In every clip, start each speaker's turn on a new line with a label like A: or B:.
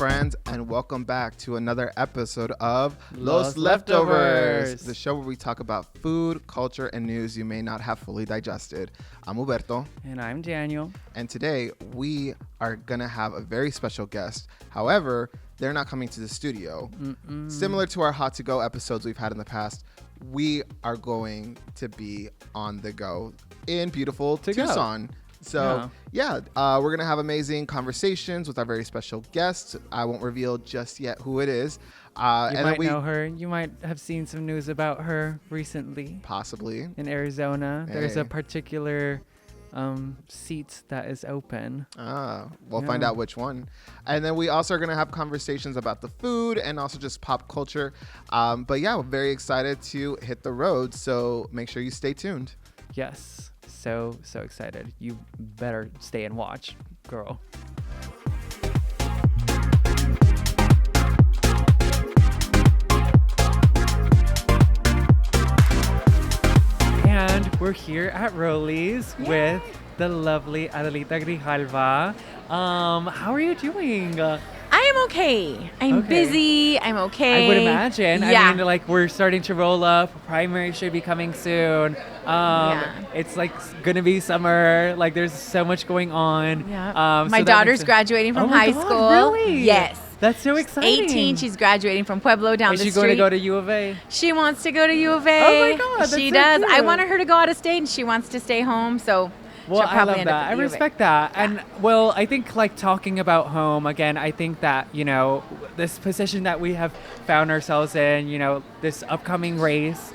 A: friends, and welcome back to another episode of
B: Los Leftovers,
A: the show where we talk about food, culture, and news you may not have fully digested. I'm Huberto.
B: And I'm Daniel.
A: And today we are going to have a very special guest. However, they're not coming to the studio. Similar to our Hot to Go episodes we've had in the past, we are going to be on the go in beautiful Tucson. So, we're going to have amazing conversations with our very special guest. I won't reveal just yet who it is.
B: You might know her. You might have seen some news about her recently.
A: Possibly.
B: In Arizona.
A: Hey.
B: There's a particular seat that is open.
A: We'll find out which one. And then we also are going to have conversations about the food and also just pop culture. We're very excited to hit the road. So make sure you stay tuned.
B: Yes. So excited. You better stay and watch, girl. And we're here at Rollies with the lovely Adelita Grijalva. How are you doing?
C: I am okay. I'm busy. I'm okay.
B: I would imagine.
C: Yeah.
B: I mean, we're starting to roll up. Primary should be coming soon. It's going to be summer. There's so much going on.
C: Yeah. My daughter's graduating from high school.
B: Really?
C: Yes.
B: That's so exciting.
C: 18. She's graduating from Pueblo down the street.
B: Is she going to go to U of A?
C: She wants to go to U of A.
B: Oh my God.
C: She
B: that's
C: does.
B: so
C: I
B: cute.
C: wanted her to go out of state, and she wants to stay home. So.
B: Well, I love that. I respect that.
C: Yeah.
B: And, I think, talking about home, again, I think that, this position that we have found ourselves in, this upcoming race,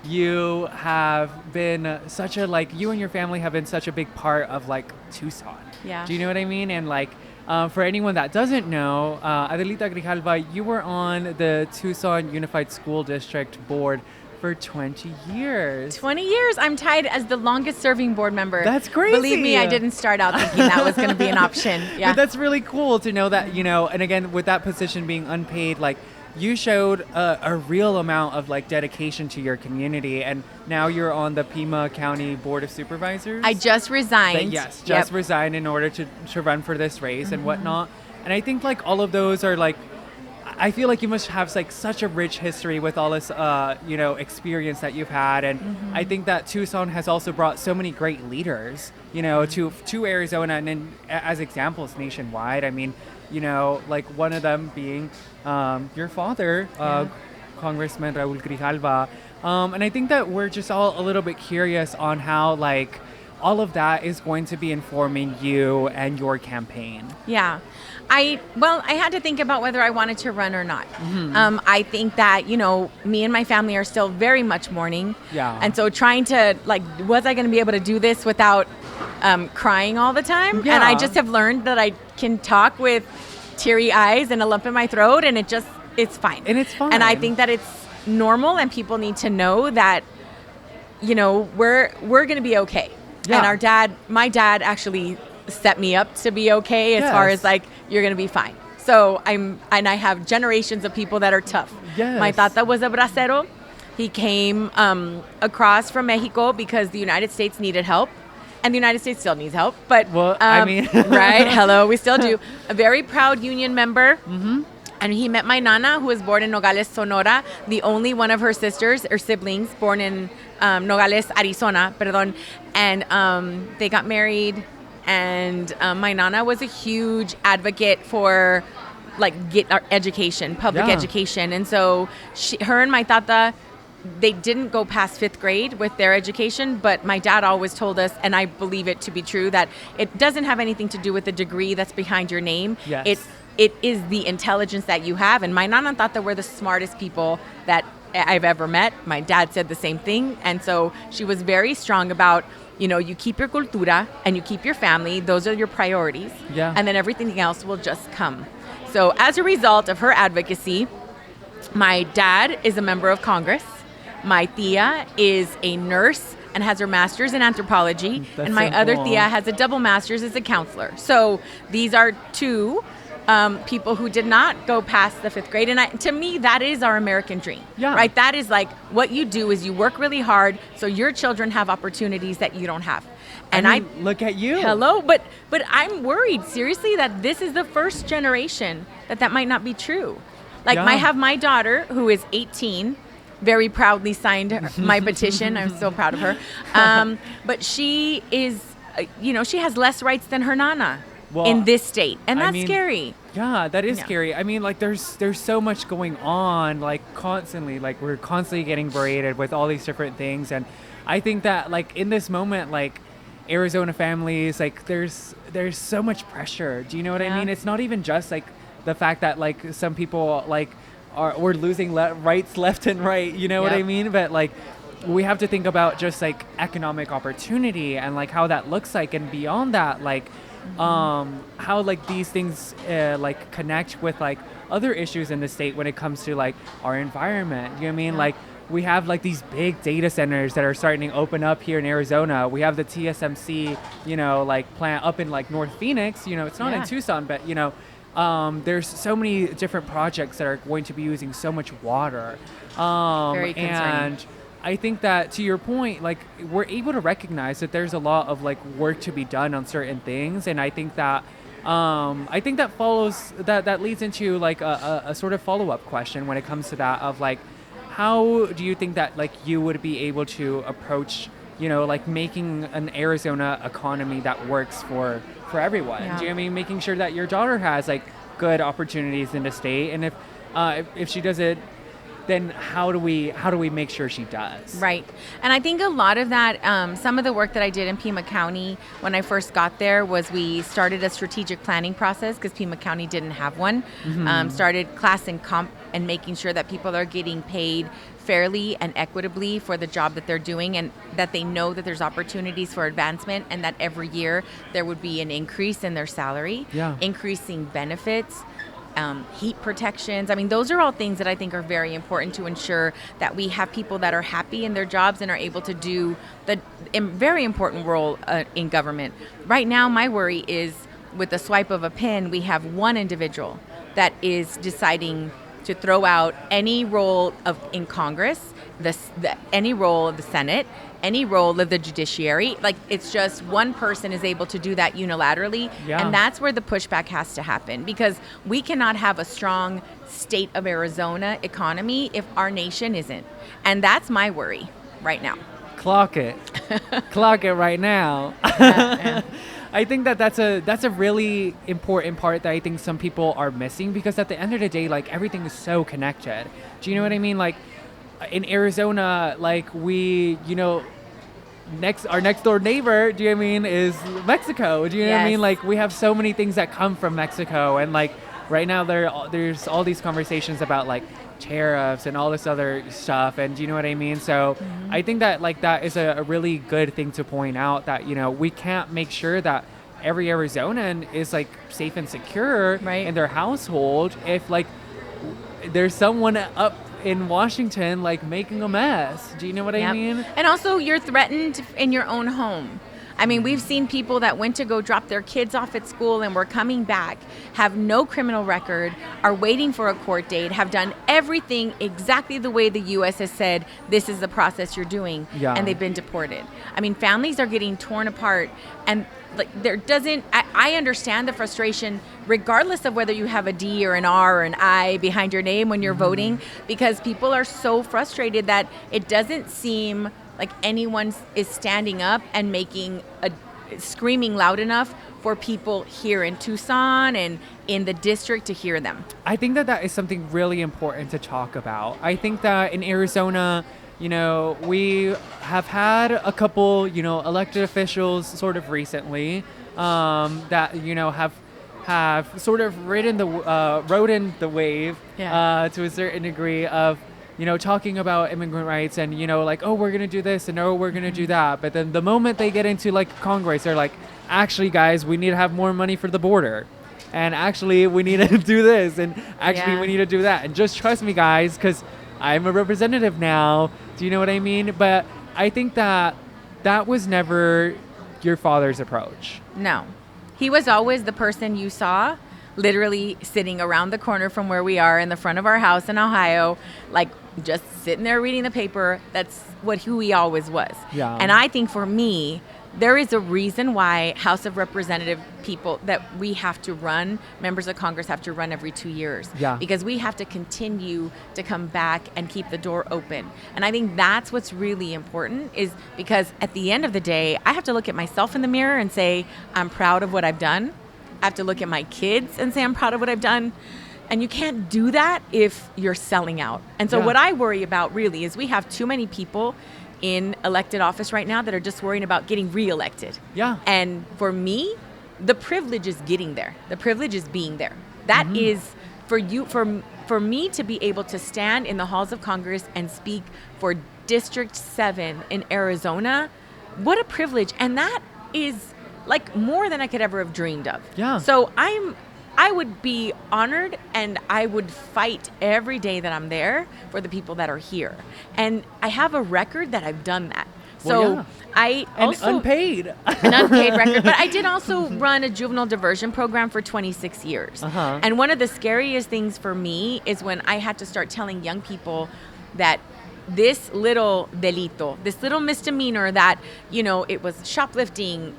B: you have been such a, you and your family have been such a big part of, Tucson.
C: Yeah.
B: Do you know what I mean? And, for anyone that doesn't know, Adelita Grijalva, you were on the Tucson Unified School District Board for 20 years.
C: 20 years. I'm tied as the longest serving board member.
B: That's crazy.
C: Believe me, I didn't start out thinking that was going to be an option. Yeah.
B: But that's really cool to know that, and again, with that position being unpaid, you showed a real amount of dedication to your community, and now you're on the Pima County Board of Supervisors.
C: I just resigned.
B: Resigned in order to run for this race and whatnot. And I think all of those are I feel like you must have such a rich history with all this experience that you've had, and I think that Tucson has also brought so many great leaders to Arizona, and then as examples nationwide. I mean, one of them being your father, Congressman Raúl Grijalva, and I think that we're just all a little bit curious on how all of that is going to be informing you and your campaign.
C: Yeah. I had to think about whether I wanted to run or not. I think that, me and my family are still very much mourning.
B: Yeah.
C: And so trying to, was I going to be able to do this without crying all the time?
B: Yeah.
C: And I just have learned that I can talk with teary eyes and a lump in my throat, and it's fine.
B: And it's fine.
C: And I think that it's normal, and people need to know that, we're going to be okay.
B: Yeah.
C: And my dad actually set me up to be okay as far as you're going to be fine. So I have generations of people that are tough.
B: Yes.
C: My tata was a bracero. He came across from Mexico because the United States needed help. And the United States still needs help. But, right? Hello, we still do. A very proud union member. And he met my nana, who was born in Nogales, Sonora, the only one of her sisters or siblings born in Nogales, Arizona, And they got married. And my nana was a huge advocate for get our education, public education. And so her and my tata, they didn't go past 5th grade with their education, but my dad always told us, and I believe it to be true, that it doesn't have anything to do with the degree that's behind your name.
B: Yes.
C: It is the intelligence that you have. And my nana thought that we're the smartest people that I've ever met. My dad said the same thing. And so she was very strong about, you keep your cultura and you keep your family. Those are your priorities.
B: Yeah.
C: And then everything else will just come. So as a result of her advocacy, my dad is a member of Congress. My tia is a nurse and has her master's in anthropology.
B: That's
C: and my
B: so
C: other
B: cool.
C: tia has a double master's as a counselor. So these are two people who did not go past the 5th grade. And to me, that is our American dream, right? That is like what you do is you work really hard so your children have opportunities that you don't have. And
B: I mean, look at you.
C: Hello, but I'm worried seriously that this is the first generation that might not be true. Like I have my daughter who is 18, very proudly signed my petition. I'm so proud of her. But she is, she has less rights than her nana in this state, and that's scary.
B: Yeah, that is scary. I mean, like there's so much going on, like constantly, like we're constantly getting berated with all these different things, and I think that like in this moment, like Arizona families, like there's so much pressure. Do you know what I mean? It's not even just like the fact that like some people like we're losing rights left and right. You know what I mean? But like we have to think about just like economic opportunity and like how that looks like, and beyond that, like how like these things like connect with like other issues in the state when it comes to like our environment. You know what I mean? Like we have like these big data centers that are starting to open up here in Arizona. We have the TSMC, like plant up in like North Phoenix. It's not in Tucson, but there's so many different projects that are going to be using so much water.
C: Very concerning.
B: And I think that to your point, like we're able to recognize that there's a lot of like work to be done on certain things, and I think that follows that leads into like a sort of follow-up question when it comes to that of like, how do you think that like you would be able to approach, like making an Arizona economy that works for everyone?
C: Yeah.
B: Do you know what I mean? Making sure that your daughter has like good opportunities in the state, and if she does it, then how do we make sure she does?
C: Right. And I think a lot of that, some of the work that I did in Pima County when I first got there was we started a strategic planning process because Pima County didn't have one. Started class and comp and making sure that people are getting paid fairly and equitably for the job that they're doing, and that they know that there's opportunities for advancement, and that every year there would be an increase in their salary, increasing benefits, heat protections. I mean, those are all things that I think are very important to ensure that we have people that are happy in their jobs and are able to do the very important role in government. Right now, my worry is with the swipe of a pen, we have one individual that is deciding to throw out any role in Congress, any role of the Senate, any role of the judiciary. Like, it's just one person is able to do that unilaterally. And that's where the pushback has to happen, because we cannot have a strong state of Arizona economy if our nation isn't. And that's my worry right now.
B: Clock it. Clock it right now. I think that's a really important part that I think some people are missing, because at the end of the day, like everything is so connected. Do you know what I mean? Like in Arizona, like we, our next door neighbor, do you know what I mean, is Mexico. Do you know what I mean? Like we have so many things that come from Mexico, and like right now there's all these conversations about like tariffs and all this other stuff, and do you know what I mean? So I think that like that is a really good thing to point out, that we can't make sure that every Arizonan is like safe and secure in their household if like there's someone up in Washington like making a mess. Do you know what I mean?
C: And also you're threatened in your own home. I mean, we've seen people that went to go drop their kids off at school and were coming back, have no criminal record, are waiting for a court date, have done everything exactly the way the U.S. has said, this is the process you're doing, and they've been deported. I mean, families are getting torn apart, and like I understand the frustration regardless of whether you have a D or an R or an I behind your name when you're voting, because people are so frustrated that it doesn't seem like anyone is standing up and screaming loud enough for people here in Tucson and in the district to hear them.
B: I think that is something really important to talk about. I think that in Arizona, we have had a couple, elected officials sort of recently that, have sort of rode in the wave to a certain degree of, talking about immigrant rights and, like, oh, we're going to do this and oh, we're going to do that. But then the moment they get into like Congress, they're like, actually, guys, we need to have more money for the border. And actually, we need to do this. And actually, we need to do that. And just trust me, guys, because I'm a representative now. Do you know what I mean? But I think that was never your father's approach.
C: No. He was always the person you saw literally sitting around the corner from where we are in the front of our house in Ohio, like just sitting there reading the paper. That's who he always was.
B: Yeah.
C: And I think for me, there is a reason why House of Representative people that we have to run, members of Congress have to run every 2 years.
B: Yeah.
C: Because we have to continue to come back and keep the door open. And I think that's what's really important, is because at the end of the day, I have to look at myself in the mirror and say, I'm proud of what I've done. I have to look at my kids and say, I'm proud of what I've done. And you can't do that if you're selling out. And so what I worry about really is we have too many people in elected office right now that are just worrying about getting reelected.
B: Yeah.
C: And for me, the privilege is getting there. The privilege is being there. That is for me to be able to stand in the halls of Congress and speak for District 7 in Arizona. What a privilege. And that is like more than I could ever have dreamed of.
B: Yeah.
C: So I would be honored, and I would fight every day that I'm there for the people that are here. And I have a record that I've done that. So I also
B: an unpaid
C: record, but I did also run a juvenile diversion program for 26 years. And one of the scariest things for me is when I had to start telling young people that this little delito, this little misdemeanor that, it was shoplifting,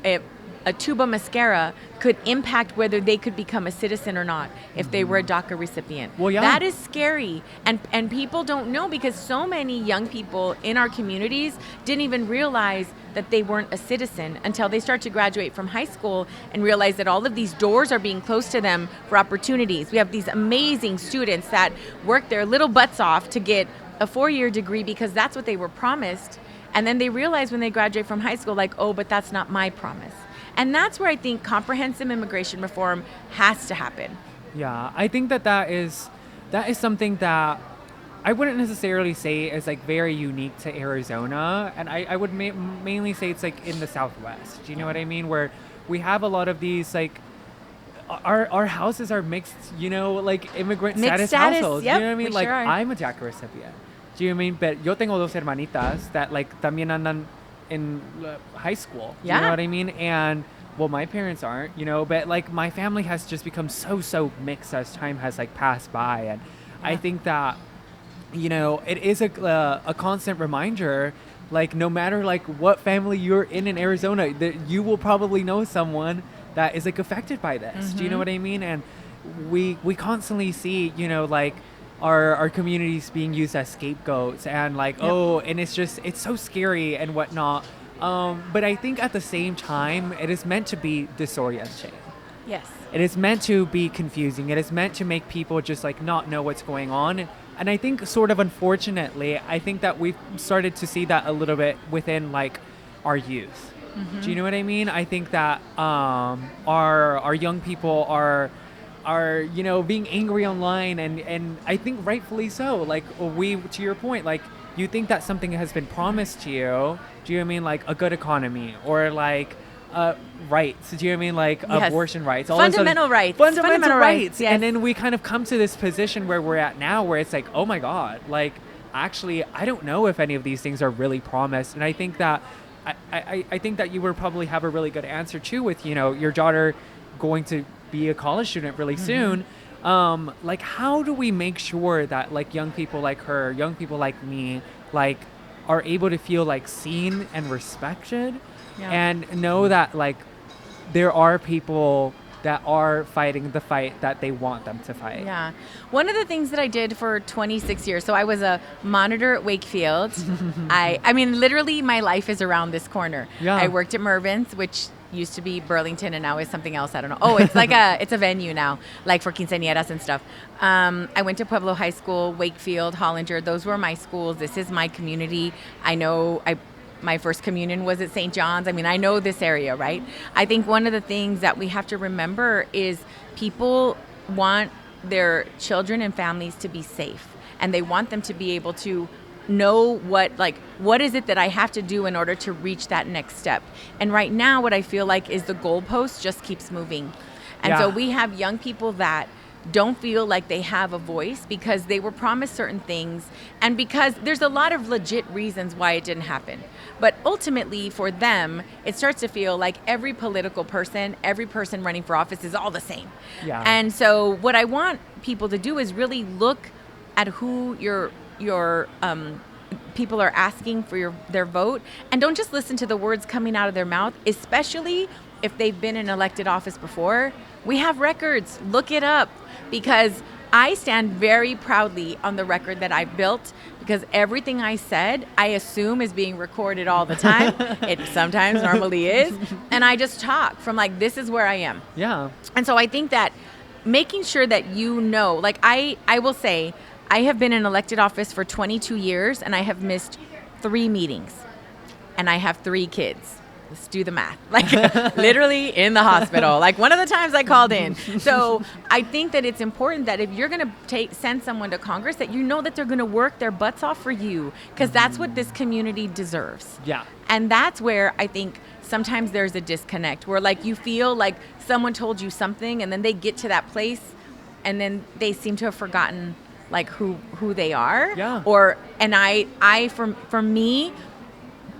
C: a tuba mascara, could impact whether they could become a citizen or not if they were a DACA recipient.
B: Well, yeah.
C: That is scary. And people don't know, because so many young people in our communities didn't even realize that they weren't a citizen until they start to graduate from high school and realize that all of these doors are being closed to them for opportunities. We have these amazing students that work their little butts off to get a 4-year degree because that's what they were promised. And then they realize when they graduate from high school, like, oh, but that's not my promise. And that's where I think comprehensive immigration reform has to happen.
B: Yeah, I think that is something that I wouldn't necessarily say is like very unique to Arizona, and I would mainly say it's like in the Southwest. Do you know what I mean? Where we have a lot of these like our houses are mixed, like immigrant
C: Mixed
B: status households.
C: Yep,
B: you know what I mean?
C: we
B: Like
C: sure are.
B: I'm a DACA recipient. Do you know what I mean? But yo tengo dos hermanitas that like también andan in high school.
C: Yeah.
B: You know what I mean? And well, my parents aren't, but like my family has just become so mixed as time has like passed by. And I think that, it is a constant reminder, like no matter like what family you're in Arizona, that you will probably know someone that is like affected by this. Do you know what I mean? And we constantly see, like our communities being used as scapegoats and like, and it's so scary and whatnot. But I think at the same time, it is meant to be disorienting.
C: Yes.
B: It is meant to be confusing. It is meant to make people just like not know what's going on. And I think sort of unfortunately, I think that we've started to see that a little bit within like our youth. Do you know what I mean? I think that our young people are being angry online, and I think rightfully so. Like to your point, like you think that something has been promised to you. Do you know what I mean? Like a good economy or like rights. Do you know what I mean? Like abortion rights.
C: Fundamental rights.
B: Fundamental rights.
C: Yes.
B: And then we kind of come to this position where we're at now, where it's like, oh my God, like actually, I don't know if any of these things are really promised. And I think that I think that you would probably have a really good answer too with, your daughter going to be a college student really soon. Like how do we make sure that like young people like her, young people like me, like are able to feel like seen and respected and know that like there are people that are fighting the fight that they want them to fight.
C: Yeah. One of the things that I did for 26 years, so I was a monitor at Wakefield. I mean, literally my life is around this corner.
B: Yeah.
C: I worked at Mervyn's, which used to be Burlington and now is something else. I don't know. Oh, it's like it's a venue now, like for quinceañeras and stuff. I went to Pueblo High School, Wakefield, Hollinger. Those were my schools. This is my community. I know my first communion was at St. John's. I mean, I know this area, right? I think one of the things that we have to remember is people want their children and families to be safe, and they want them to be able to know what is it that I have to do in order to reach that next step. And right now, what I feel like is the goalpost just keeps moving. And so we have young people that don't feel like they have a voice because they were promised certain things, and because there's a lot of legit reasons why it didn't happen. But ultimately, for them, it starts to feel like every political person, every person running for office is all the same.
B: Yeah.
C: And so what I want people to do is really look at who your people are asking for their vote, and don't just listen to the words coming out of their mouth, especially if they've been in elected office before. We have records. Look it up, because I stand very proudly on the record that I built, because everything I said, I assume is being recorded all the time. It sometimes normally is. And I just talk from like, this is where I am.
B: Yeah.
C: And so I think that making sure that you know, like I will say, I have been in elected office for 22 years, and I have missed 3 meetings, and I have 3 kids. Let's do the math. Like literally in the hospital, like one of the times I called in. So I think that it's important that if you're going to send someone to Congress, that you know that they're going to work their butts off for you, because that's what this community deserves.
B: Yeah.
C: And that's where I think sometimes there's a disconnect, where like you feel like someone told you something, and then they get to that place, and then they seem to have forgotten like who they are.
B: Yeah.
C: And I for me,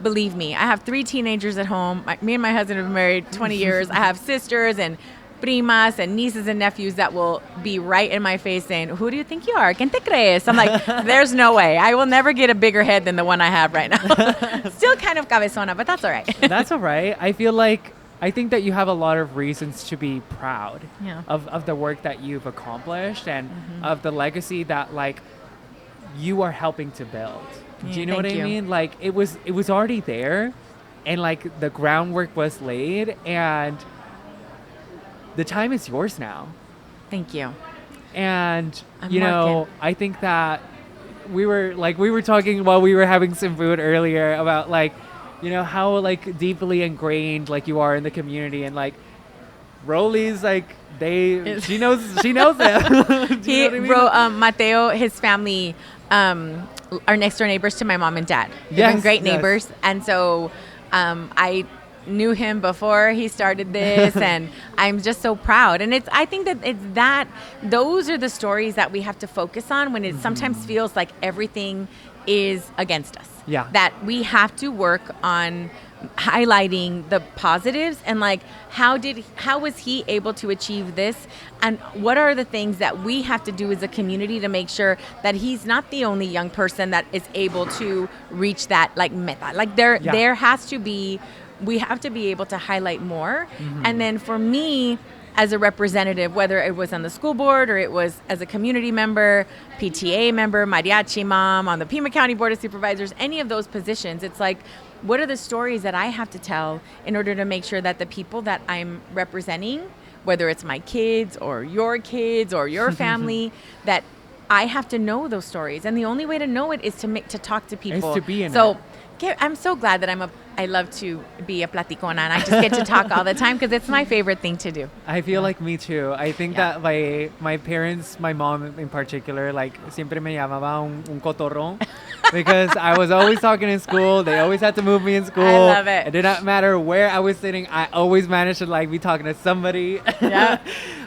C: believe me, I have 3 teenagers at home. Me and my husband have been married 20 years. I have sisters and primas and nieces and nephews that will be right in my face saying, who do you think you are? ¿Quién te crees? I'm like, there's no way. I will never get a bigger head than the one I have right now. Still kind of cabezona, but that's all right.
B: That's all right. I think that you have a lot of reasons to be proud of the work that you've accomplished, and of the legacy that like you are helping to build. Do you know what I mean? Like it was already there, and like the groundwork was laid, and the time is yours now.
C: Thank you.
B: And I think that we were talking while we were having some food earlier about like, how like deeply ingrained like you are in the community, and like Rollies, like she knows them.
C: Mateo, his family are next door neighbors to my mom and dad. They've been great neighbors. And so I knew him before he started this, and I'm just so proud. And I think that those are the stories that we have to focus on when it sometimes feels like everything is against us.
B: Yeah.
C: That we have to work on highlighting the positives, and like how was he able to achieve this, and what are the things that we have to do as a community to make sure that he's not the only young person that is able to reach that like meta. Like there has to be, we have to be able to highlight more. And then for me as a representative, whether it was on the school board or it was as a community member, PTA member, mariachi mom, on the Pima County Board of Supervisors, any of those positions, it's like, what are the stories that I have to tell in order to make sure that the people that I'm representing, whether it's my kids or your family, that I have to know those stories. And the only way to know it is to talk to people.
B: Is to be in
C: it.
B: So
C: I'm so glad that I love to be a platicona, and I just get to talk all the time because it's my favorite thing to do.
B: I feel like me too. I think that my parents, my mom in particular, like siempre me llamaba un cotorrón because I was always talking in school. They always had to move me in school.
C: I love it.
B: It did not matter where I was sitting. I always managed to like be talking to somebody.
C: Yeah.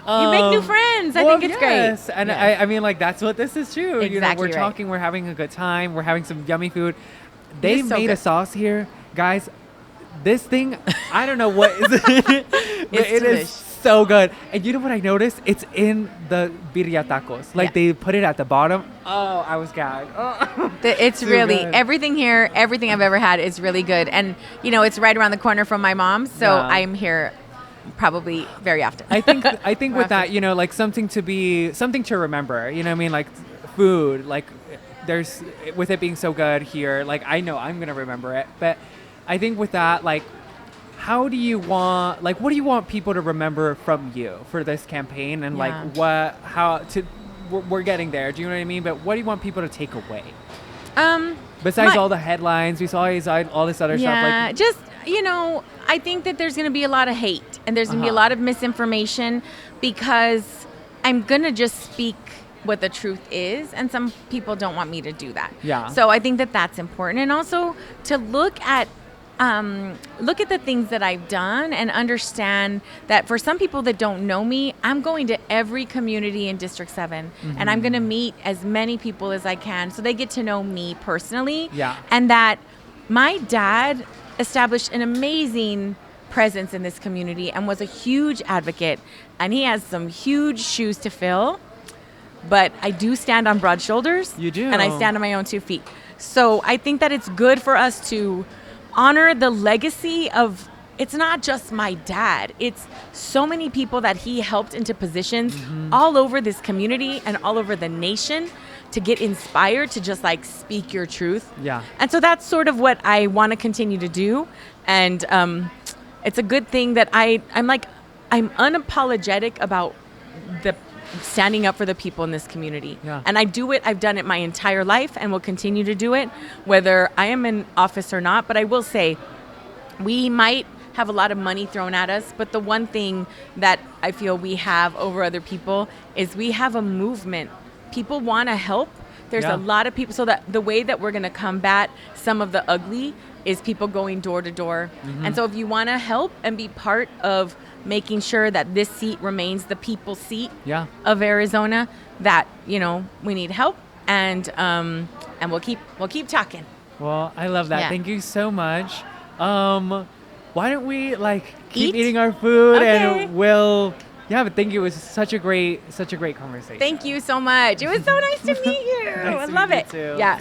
C: You make new friends. I think it's great.
B: And I mean, like, that's what this is too.
C: Exactly,
B: we're talking, we're having a good time, we're having some yummy food. They made a sauce here, guys. This thing, I don't know what is it. It is so good. And you know what I noticed? It's in the birria tacos. Like they put it at the bottom. Oh, I was gagged. Oh.
C: It's really good. Everything here, everything I've ever had is really good. And it's right around the corner from my mom's, so I'm here probably very often.
B: I think with that, like something to remember. You know what I mean? Like food, like there's, with it being so good here, like I know I'm gonna remember it. But I think with that, like, what do you want people to remember from you for this campaign, and like we're getting there. Do you know what I mean? But what do you want people to take away? Besides all the headlines, we saw all this other stuff. Like,
C: just I think that there's going to be a lot of hate, and there's going to be a lot of misinformation, because I'm going to just speak what the truth is, and some people don't want me to do that.
B: Yeah.
C: So I think that that's important, and also to look at look at the things that I've done and understand that for some people that don't know me, I'm going to every community in District 7 and I'm going to meet as many people as I can so they get to know me personally.
B: Yeah.
C: And that my dad established an amazing presence in this community and was a huge advocate, and he has some huge shoes to fill, but I do stand on broad shoulders.
B: You do.
C: And I stand on my own 2 feet. So I think that it's good for us to honor the legacy of, it's not just my dad, it's so many people that he helped into positions all over this community and all over the nation to get inspired to just like speak your truth.
B: Yeah.
C: And so that's sort of what I want to continue to do. And it's a good thing that I'm unapologetic about the standing up for the people in this community.
B: Yeah.
C: And I've done it my entire life and will continue to do it, whether I am in office or not. But I will say, we might have a lot of money thrown at us, but the one thing that I feel we have over other people is we have a movement. People want to help. There's a lot of people. So that the way that we're going to combat some of the ugly is people going door to door. And so if you want to help and be part of making sure that this seat remains the people's seat of Arizona, that, you know, we need help, and we'll keep talking.
B: Well, I love that.
C: Yeah.
B: Thank you so much. Why don't we keep
C: Eat?
B: eating our food
C: Okay.
B: and we'll but thank you. It was such a great conversation.
C: Thank you so much. It was so nice to meet you.
B: Nice
C: I
B: to
C: love
B: meet
C: it.
B: you too.
C: Yeah.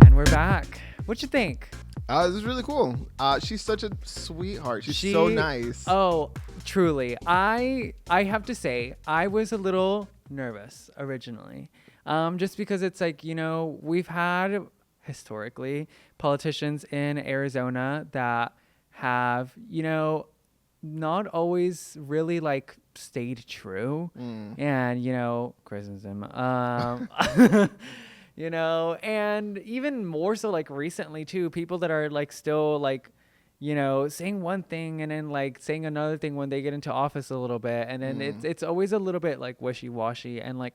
B: And we're back. What you think?
A: This is really cool. She's such a sweetheart. She's so nice.
B: Oh, truly. I have to say, I was a little nervous originally. Just because it's like, you know, we've had historically politicians in Arizona that have, you know, not always really stayed true. And, you know, criticism. You know, and even more so recently too, people that are still you know, saying one thing and then saying another thing when they get into office a little bit, and then it's always a little bit wishy-washy, and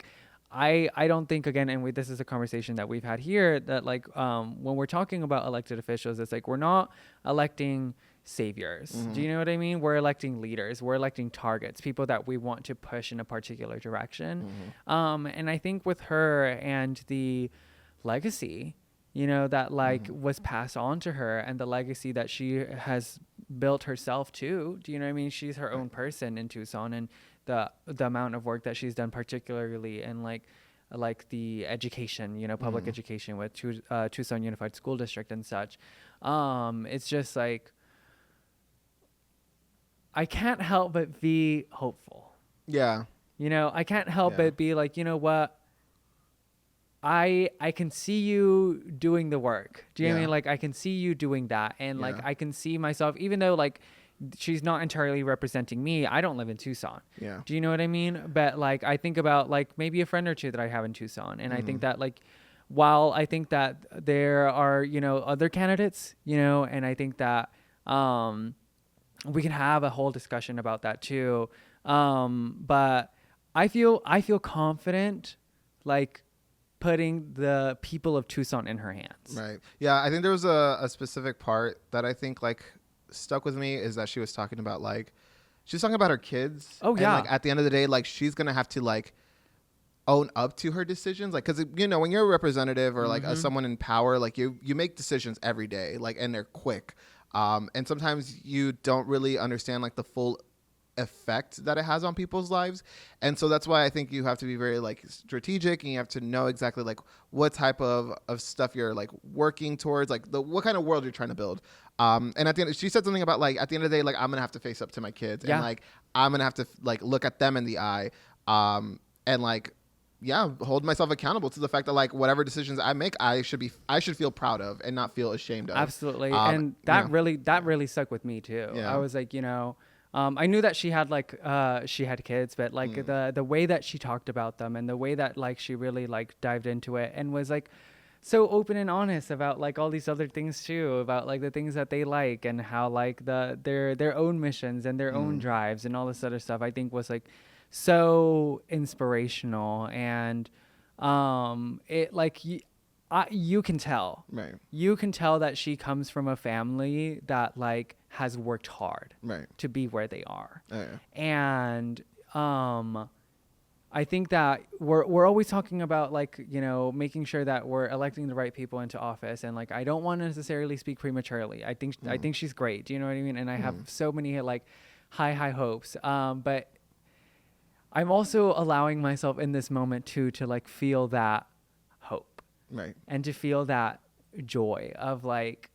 B: I don't think, again, and this is a conversation that we've had here, that when we're talking about elected officials, it's we're not electing saviors. Do you know what I mean? We're electing leaders. We're electing targets, people that we want to push in a particular direction. And I think with her and the legacy, you know, that was passed on to her, and the legacy that she has built herself too. Do you know what I mean? She's her own person in Tucson, and the amount of work that she's done, particularly in like the education, you know, public education with Tucson Unified School District and such. It's just I can't help but be hopeful.
A: Yeah.
B: You know, I can't help but be you know what? I can see you doing the work. Do you know what I mean? I can see you doing that. And I can see myself, even though she's not entirely representing me. I don't live in Tucson. Yeah. Do you know what I mean? But I think about maybe a friend or two that I have in Tucson. And I think that while I think that there are, you know, other candidates, you know, and I think that, we can have a whole discussion about that too. But I feel confident, putting the people of Tucson in her hands.
A: Right. Yeah. I think there was a specific part that I think stuck with me, is that she was talking about she was talking about her kids.
B: Oh yeah.
A: And at the end of the day, she's going to have to own up to her decisions. Cause you know, when you're a representative or someone in power, you make decisions every day, and they're quick. And sometimes you don't really understand the full effect that it has on people's lives. And so that's why I think you have to be very strategic, and you have to know exactly what type of stuff you're working towards, what kind of world you're trying to build. And at the end, she said something about at the end of the day, I'm gonna have to face up to my kids, and I'm gonna have to look at them in the eye, and hold myself accountable to the fact that whatever decisions I make, I should feel proud of and not feel ashamed of.
B: Absolutely. And that really stuck with me too. Yeah. I was you know, I knew that she had she had kids, but the way that she talked about them, and the way that she really dived into it, and was so open and honest about all these other things too, about the things that they and how their own missions and their own drives and all this other stuff, I think was so inspirational. And it you can tell.
A: Right.
B: You can tell that she comes from a family that like has worked hard to be where they are.
A: Oh, yeah.
B: And I think that we're always talking about like, you know, making sure that we're electing the right people into office. And like, I don't want to necessarily speak prematurely. I think she's great. Do you know what I mean? And I have so many like high hopes. But I'm also allowing myself in this moment to like feel that hope.
A: Right.
B: And to feel that joy of like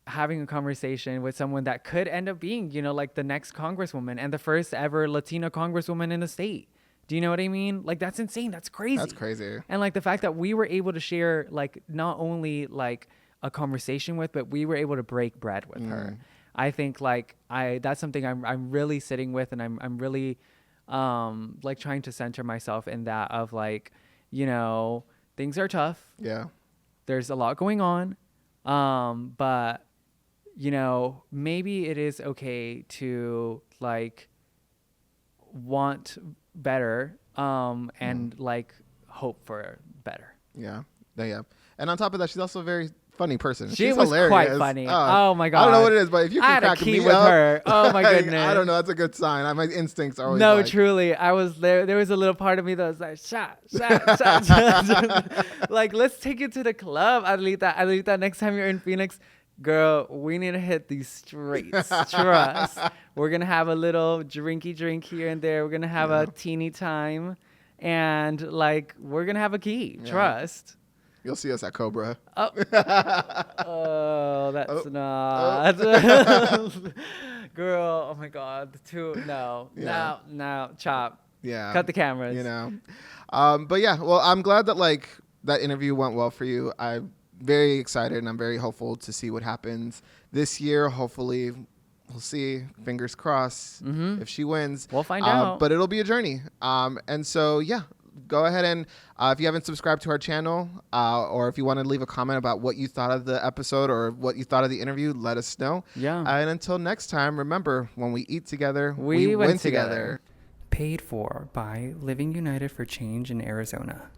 B: having a conversation with someone that could end up being, you know, like the next congresswoman and the first ever Latina congresswoman in the state. Do you know what I mean? Like, that's insane. That's crazy.
A: That's crazy. And
B: like the fact that we were able to share like not only like a conversation with, but we were able to break bread with her. I think like that's something I'm really sitting with, and I'm really like trying to center myself in that of like, you know, things are tough.
A: Yeah.
B: There's a lot going on. But, you know, maybe it is okay to like want better and like hope for better.
A: Yeah. Yeah. And on top of that, she's also a very funny person.
B: She's
A: was hilarious.
B: Quite funny. Oh my God.
A: I don't know what it is, but if you can crack me
B: with
A: up,
B: her. Oh my goodness.
A: I don't know. That's a good sign. My instincts are always
B: no,
A: like,
B: truly. I was there. There was a little part of me that was like, shot. Like, let's take you to the club, Adelita, next time you're in Phoenix. Girl, we need to hit these streets. Trust. We're going to have a little drinky drink here and there. We're going to have a teeny time. And, like, we're going to have a key. Yeah. Trust.
A: You'll see us at Cobra.
B: Oh, that's not. Girl, oh, my God. No, chop.
A: Yeah.
B: Cut the cameras.
A: You know. But, yeah, well, I'm glad that, like, that interview went well for you. I'm very excited, and I'm very hopeful to see what happens this year. Hopefully, we'll see. Fingers crossed. If she wins.
B: We'll find out.
A: But it'll be a journey. And so, yeah. Go ahead and if you haven't subscribed to our channel or if you want to leave a comment about what you thought of the episode or what you thought of the interview, let us know.
B: Yeah.
A: And until next time, remember, when we eat together, we win together.
B: Paid for by Living United for Change in Arizona.